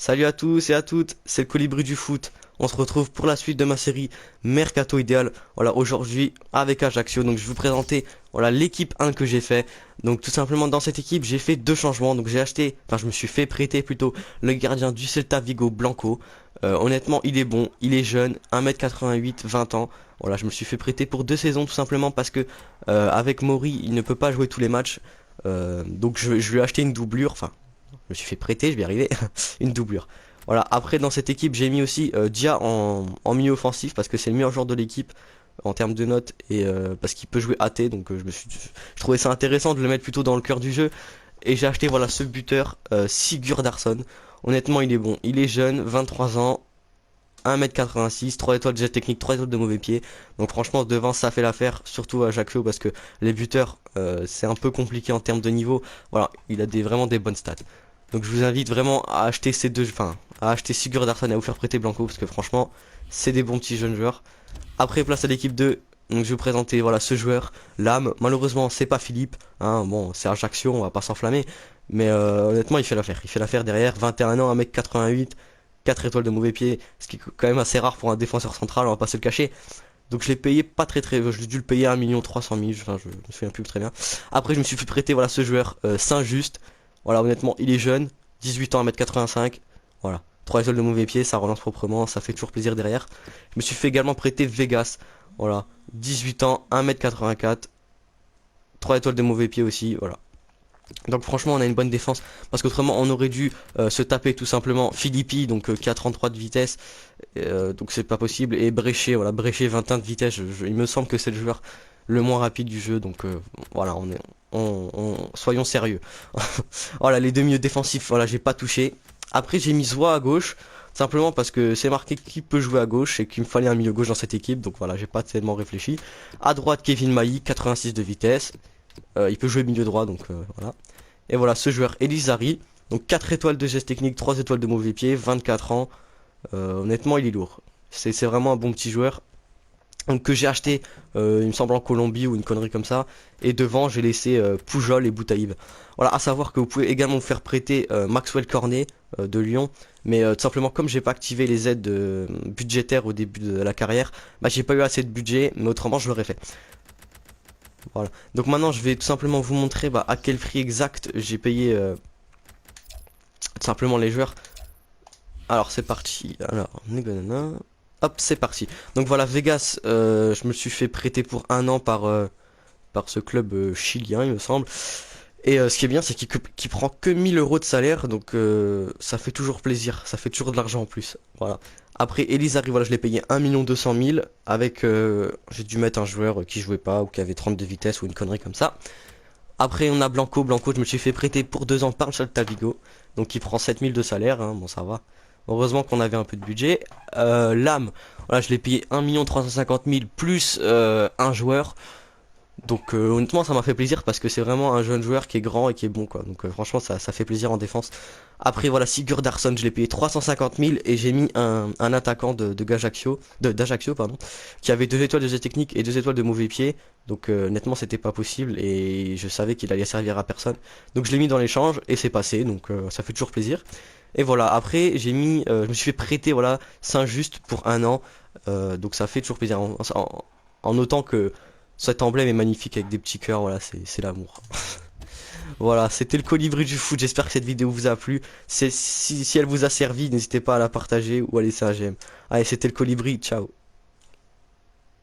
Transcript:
Salut à tous et à toutes, c'est le Colibri du foot. On se retrouve pour la suite de ma série Mercato Idéal. Voilà, aujourd'hui avec Ajaccio. Donc je vais vous présenter voilà l'équipe 1 que j'ai fait. Donc tout simplement dans cette équipe, j'ai fait deux changements. Donc j'ai acheté, enfin je me suis fait prêter plutôt le gardien du Celta Vigo Blanco. Honnêtement, il est bon, il est jeune, 1m88, 20 ans. Voilà, je me suis fait prêter pour 2 saisons tout simplement parce que avec Mori, il ne peut pas jouer tous les matchs. Donc je lui ai acheté une doublure, enfin je me suis fait prêter, je vais y arriver, une doublure. Voilà, après dans cette équipe j'ai mis aussi Dia en milieu offensif parce que c'est le meilleur joueur de l'équipe en termes de notes et parce qu'il peut jouer AT, donc je trouvais ça intéressant de le mettre plutôt dans le cœur du jeu. Et j'ai acheté voilà ce buteur Sigurdarsson. Honnêtement il est bon, il est jeune, 23 ans, 1m86, 3 étoiles de jet technique, 3 étoiles de mauvais pied. Donc franchement devant ça fait l'affaire, surtout à Ajaccio parce que les buteurs c'est un peu compliqué en termes de niveau. Voilà, il a vraiment des bonnes stats. Donc je vous invite vraiment à acheter ces deux, enfin à acheter Sigurdarsson et à vous faire prêter Blanco parce que franchement c'est des bons petits jeunes joueurs. Après place à l'équipe 2, donc je vais vous présenter voilà ce joueur, Lame. Malheureusement c'est pas Philippe, hein, bon c'est Ajaccio, on va pas s'enflammer. Mais honnêtement il fait l'affaire derrière, 21 ans, 1m88, 4 étoiles de mauvais pied, ce qui est quand même assez rare pour un défenseur central, on va pas se le cacher. Donc je l'ai payé pas très, j'ai dû le payer à 1 300 000, enfin je me souviens plus très bien. Après je me suis fait prêter voilà ce joueur Saint-Just. Voilà, honnêtement, il est jeune, 18 ans, 1m85. Voilà, 3 étoiles de mauvais pied, ça relance proprement, ça fait toujours plaisir derrière. Je me suis fait également prêter Vegas. Voilà, 18 ans, 1m84. 3 étoiles de mauvais pied aussi, voilà. Donc franchement, on a une bonne défense parce qu'autrement, on aurait dû se taper tout simplement Filippi, donc qui a 33 de vitesse. Donc c'est pas possible. Et Bréchet, voilà, Bréchet 21 de vitesse. Il me semble que c'est le joueur le moins rapide du jeu. Donc voilà, soyons sérieux. Voilà, les deux milieux défensifs, voilà, j'ai pas touché. Après, j'ai mis Zoua à gauche, simplement parce que c'est marqué qui peut jouer à gauche et qu'il me fallait un milieu gauche dans cette équipe. Donc voilà, j'ai pas tellement réfléchi. À droite, Kevin Mailly, 86 de vitesse. Il peut jouer milieu droit, donc voilà. Et voilà, ce joueur, Elisari. Donc 4 étoiles de geste technique, 3 étoiles de mauvais pied, 24 ans. Honnêtement, il est lourd. C'est vraiment un bon petit joueur. Donc que j'ai acheté, il me semble en Colombie ou une connerie comme ça. Et devant, j'ai laissé Pujol et Boutaïb. Voilà, à savoir que vous pouvez également vous faire prêter Maxwell Cornet de Lyon. Mais tout simplement, comme j'ai pas activé les aides budgétaires au début de la carrière, bah j'ai pas eu assez de budget. Mais autrement, je l'aurais fait. Voilà. Donc maintenant, je vais tout simplement vous montrer bah, à quel prix exact j'ai payé tout simplement les joueurs. Alors c'est parti. Alors, hop, c'est parti. Donc voilà, Vegas, je me suis fait prêter pour 1 an par ce club chilien, il me semble. Et ce qui est bien, c'est qu'il prend que 1 000 € de salaire, donc ça fait toujours plaisir, ça fait toujours de l'argent en plus. Voilà. Après, Elisari, voilà, je l'ai payé 1 200 000 avec, j'ai dû mettre un joueur qui jouait pas ou qui avait 30 de vitesse ou une connerie comme ça. Après, on a Blanco. Blanco, je me suis fait prêter pour 2 ans par le Celta Vigo, donc il prend 7 000 de salaire, hein, bon ça va. Heureusement qu'on avait un peu de budget. Lame, voilà, je l'ai payé 1 350 000 plus un joueur. Donc honnêtement ça m'a fait plaisir parce que c'est vraiment un jeune joueur qui est grand et qui est bon quoi. Donc franchement ça fait plaisir en défense. Après voilà Sigurdarsson, je l'ai payé 350 000 et j'ai mis un attaquant d'Ajaccio pardon, qui avait 2 étoiles de jet technique et 2 étoiles de mauvais pied. Donc honnêtement c'était pas possible et je savais qu'il allait servir à personne. Donc je l'ai mis dans l'échange et c'est passé, donc ça fait toujours plaisir. Et voilà, après je me suis fait prêter voilà Saint-Just pour 1 an. Donc ça fait toujours plaisir en notant que cet emblème est magnifique avec des petits cœurs, voilà, c'est l'amour. Voilà, c'était le Colibri du foot, j'espère que cette vidéo vous a plu. Si elle vous a servi, n'hésitez pas à la partager ou à laisser un j'aime. Allez, c'était le Colibri, ciao.